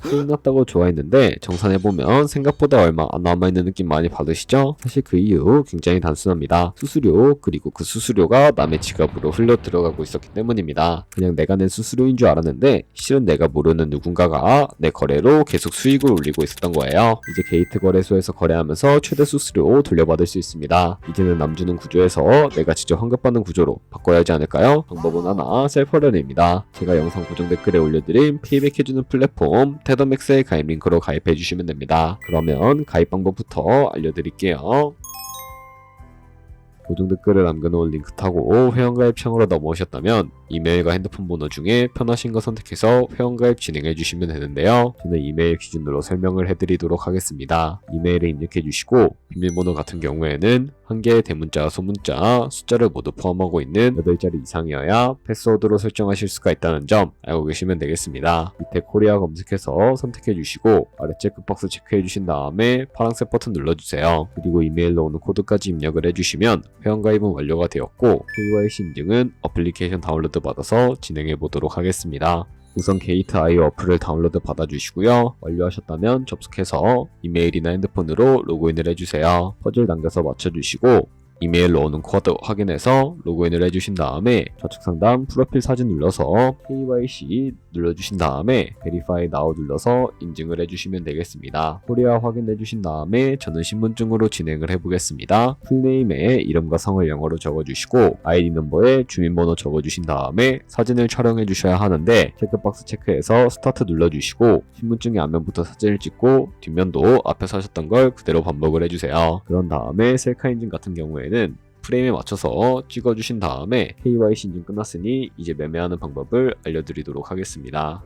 수익 났다고 좋아했는데 정산해보면 생각보다 얼마 안 남아있는 느낌 많이 받으시죠? 사실 그 이유 굉장히 단순합니다. 수수료, 그리고 그 수수료가 남의 지갑으로 흘러 들어가고 있었기 때문입니다. 그냥 내가 낸 수수료인 줄 알았는데 실은 내가 모르는 누군가가 내 거래로 계속 수익을 올리고 있었던 거예요. 이제 게이트 거래소에서 거래하면서 최대 수수료 돌려받을 수 있습니다. 이제는 남주는 구조에서 내가 직접 환급받는 구조로 바꿔야 하지 않을까요? 방법은 하나, 셀퍼런입니다. 제가 영상 고정 댓글에 올려드린 페이백해주는 플랫폼 테더맥스의 가입 링크로 가입해주시면 됩니다. 그러면 가입 방법부터 알려드릴게요. 고정 댓글을 남겨놓은 링크 타고 회원가입창으로 넘어오셨다면 이메일과 핸드폰 번호 중에 편하신 거 선택해서 회원가입 진행해주시면 되는데요. 저는 이메일 기준으로 설명을 해드리도록 하겠습니다. 이메일을 입력해주시고 비밀번호 같은 경우에는 한 개의 대문자, 소문자, 숫자를 모두 포함하고 있는 8자리 이상이어야 패스워드로 설정하실 수가 있다는 점 알고 계시면 되겠습니다. 밑에 코리아 검색해서 선택해주시고 아래 체크박스 체크해주신 다음에 파란색 버튼 눌러주세요. 그리고 이메일로 오는 코드까지 입력을 해주시면 회원가입은 완료가 되었고 KYC 인증은 어플리케이션 다운로드 받아서 진행해 보도록 하겠습니다. 우선 게이트.io 어플을 다운로드 받아주시고요. 완료하셨다면 접속해서 이메일이나 핸드폰으로 로그인을 해주세요. 퍼즐 남겨서 맞춰주시고 이메일로 오는 코드 확인해서 로그인을 해주신 다음에 좌측 상단 프로필 사진 눌러서 KYC 눌러주신 다음에 Verify Now 눌러서 인증을 해주시면 되겠습니다. 코리아 확인해주신 다음에 저는 신분증으로 진행을 해보겠습니다. 풀네임에 이름과 성을 영어로 적어주시고 ID 넘버에 주민번호 적어주신 다음에 사진을 촬영해 주셔야 하는데 체크박스 체크해서 스타트 눌러주시고 신분증의 앞면부터 사진을 찍고 뒷면도 앞에서 하셨던 걸 그대로 반복을 해주세요. 그런 다음에 셀카 인증 같은 경우에는 프레임에 맞춰서 찍어주신 다음에 KYC 인증 끝났으니 이제 매매하는 방법을 알려드리도록 하겠습니다.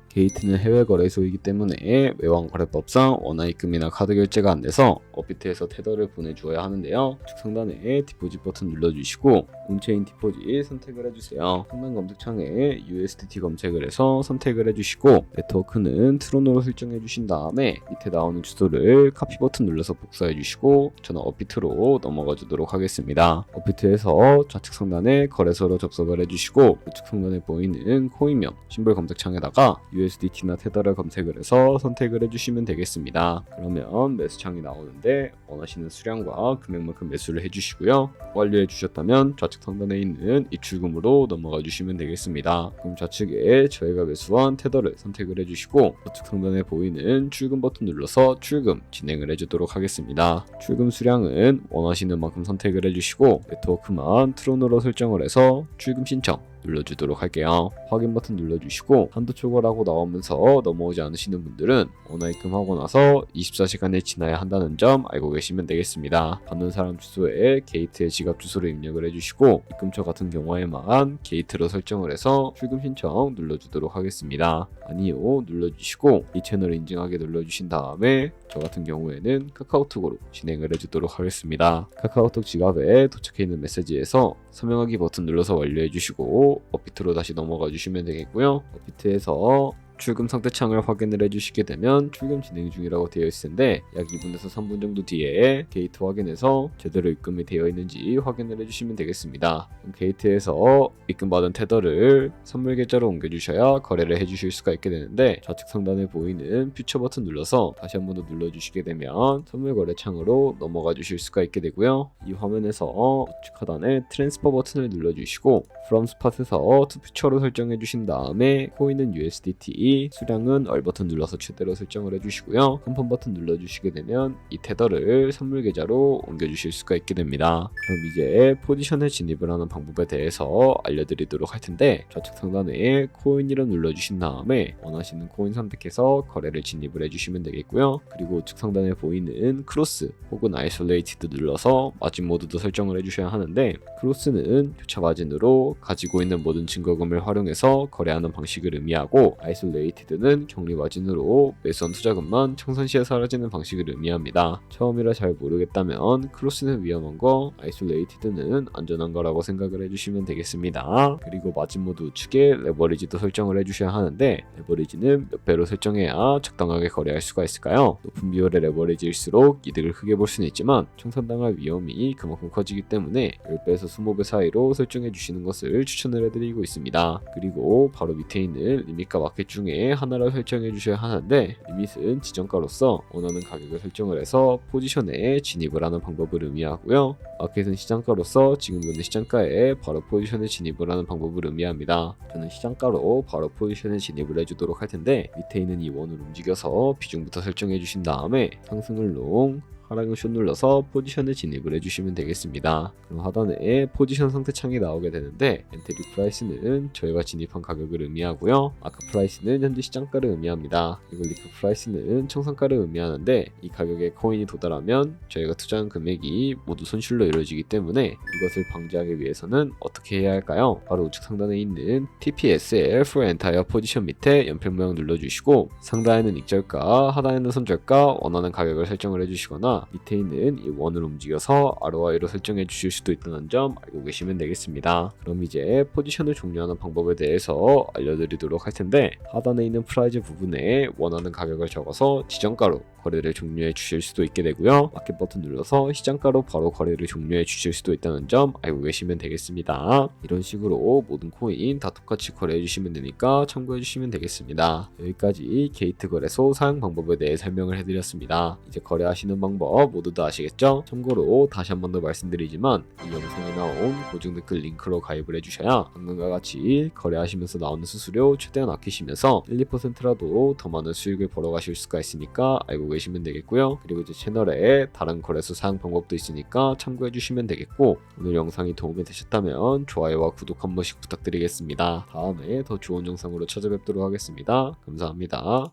게이트는 해외 거래소이기 때문에 외환 거래법상 원화입금이나 카드 결제가 안 돼서 업비트에서 테더를 보내주어야 하는데요. 우측 상단에 디포짓 버튼 눌러주시고 온체인 디포짓 선택을 해주세요. 상단 검색창에 USDT 검색을 해서 선택을 해주시고 네트워크는 트론으로 설정해 주신 다음에 밑에 나오는 주소를 카피 버튼 눌러서 복사해 주시고 저는 업비트로 넘어가 주도록 하겠습니다. 업비트에서 좌측 상단에 거래소로 접속을 해주시고 우측 상단에 보이는 코인명 심볼 검색창에다가 USDT나 테더를 검색을 해서 선택을 해주시면 되겠습니다. 그러면 매수창이 나오는데 원하시는 수량과 금액만큼 매수를 해주시고요. 완료해 주셨다면 좌측 상단에 있는 입출금으로 넘어가 주시면 되겠습니다. 그럼 좌측에 저희가 매수한 테더를 선택을 해주시고 우측 상단에 보이는 출금 버튼 눌러서 출금 진행을 해주도록 하겠습니다. 출금 수량은 원하시는 만큼 선택을 해주시고 네트워크만 트론으로 설정을 해서 출금 신청 눌러주도록 할게요. 확인 버튼 눌러주시고 한도 초과라고 나오면서 넘어오지 않으시는 분들은 원화입금하고 나서 24시간이 지나야 한다는 점 알고 계시면 되겠습니다. 받는 사람 주소에 게이트의 지갑 주소를 입력을 해주시고 입금처 같은 경우에만 게이트로 설정을 해서 출금 신청 눌러주도록 하겠습니다. 아니요 눌러주시고 이 채널을 인증하게 눌러주신 다음에 저 같은 경우에는 카카오톡으로 진행을 해주도록 하겠습니다. 카카오톡 지갑에 도착해 있는 메시지에서 서명하기 버튼 눌러서 완료해 주시고 업비트로 다시 넘어가 주시면 되겠고요. 업비트에서 출금 상태 창을 확인을 해주시게 되면 출금 진행 중이라고 되어 있을 텐데 약 2분에서 3분 정도 뒤에 게이트 확인해서 제대로 입금이 되어 있는지 확인을 해주시면 되겠습니다. 그럼 게이트에서 입금받은 테더를 선물 계좌로 옮겨주셔야 거래를 해주실 수가 있게 되는데 좌측 상단에 보이는 퓨처 버튼 눌러서 다시 한 번 더 눌러주시게 되면 선물 거래 창으로 넘어가 주실 수가 있게 되고요. 이 화면에서 우측 하단에 트랜스퍼 버튼을 눌러주시고 From Spot에서 To Future로 설정해 주신 다음에 코인은 USDT 수량은 얼 버튼 눌러서 최대로 설정을 해주시고요. 컨펌 버튼 눌러주시게 되면 이 테더를 선물 계좌로 옮겨주실 수가 있게 됩니다. 그럼 이제 포지션에 진입을 하는 방법에 대해서 알려드리도록 할 텐데 좌측 상단에 코인이라 눌러주신 다음에 원하시는 코인 선택해서 거래를 진입을 해주시면 되겠고요. 그리고 우측 상단에 보이는 크로스 혹은 아이솔레이티드 눌러서 마진 모드도 설정을 해주셔야 하는데 크로스는 교차 마진으로 가지고 있는 모든 증거금을 활용해서 거래하는 방식을 의미하고 아이솔레이티드는 격리 마진으로 매수한 투자금만 청산 시에 사라지는 방식을 의미합니다. 처음이라 잘 모르겠다면 크로스는 위험한 거, 아이솔레이티드는 안전한 거라고 생각을 해주시면 되겠습니다. 그리고 마진 모드 우측에 레버리지도 설정을 해주셔야 하는데 레버리지는 몇 배로 설정해야 적당하게 거래할 수가 있을까요? 높은 비율의 레버리지일수록 이득을 크게 볼 수는 있지만 청산당할 위험이 그만큼 커지기 때문에 10배에서 20배 사이로 설정해 주시는 것을 추천을 해드리고 있습니다. 그리고 바로 밑에 있는 리밋과 마켓 중에 중에 하나를 설정해 주셔야 하는데 리밋은 지정가로서 원하는 가격을 설정을 해서 포지션에 진입을 하는 방법을 의미하고요. 마켓은 시장가로서 지금 보는 시장가에 바로 포지션에 진입을 하는 방법을 의미합니다. 저는 시장가로 바로 포지션에 진입을 해주도록 할 텐데 밑에 있는 이 원을 움직여서 비중부터 설정해 주신 다음에 상승을 롱, 하락을 숏 눌러서 포지션에 진입을 해주시면 되겠습니다. 그럼 하단에 포지션 상태 창이 나오게 되는데 엔트리 프라이스는 저희가 진입한 가격을 의미하고요. 마크 프라이스는 현재 시장가를 의미합니다. 그리고 리프 프라이스는 청산가를 의미하는데 이 가격에 코인이 도달하면 저희가 투자한 금액이 모두 손실로 이루어지기 때문에 이것을 방지하기 위해서는 어떻게 해야 할까요? 바로 우측 상단에 있는 TPSL for Entire 포지션 밑에 연필 모양 눌러주시고 상단에는 익절가, 하단에는 손절가 원하는 가격을 설정을 해주시거나 밑에 있는 이 원을 움직여서 ROI로 설정해 주실 수도 있다는 점 알고 계시면 되겠습니다. 그럼 이제 포지션을 종료하는 방법에 대해서 알려드리도록 할 텐데 하단에 있는 프라이즈 부분에 원하는 가격을 적어서 지정가로 거래를 종료해 주실 수도 있게 되고요. 마켓 버튼 눌러서 시장가로 바로 거래를 종료해 주실 수도 있다는 점 알고 계시면 되겠습니다. 이런 식으로 모든 코인 다 똑같이 거래해 주시면 되니까 참고해 주시면 되겠습니다. 여기까지 게이트 거래소 사용 방법에 대해 설명을 해드렸습니다. 이제 거래하시는 방법 모두 다 아시겠죠? 참고로 다시 한 번 더 말씀드리지만 이 영상에 나온 고정 댓글 링크로 가입을 해주셔야 방금과 같이 거래하시면서 나오는 수수료 최대한 아끼시면서 1, 2%라도 더 많은 수익을 벌어가실 수가 있으니까 알고 계시면 되겠고요. 그리고 이제 채널에 다른 거래소 사용 방법도 있으니까 참고해 주시면 되겠고 오늘 영상이 도움이 되셨다면 좋아요와 구독 한 번씩 부탁드리겠습니다. 다음에 더 좋은 영상으로 찾아뵙도록 하겠습니다. 감사합니다.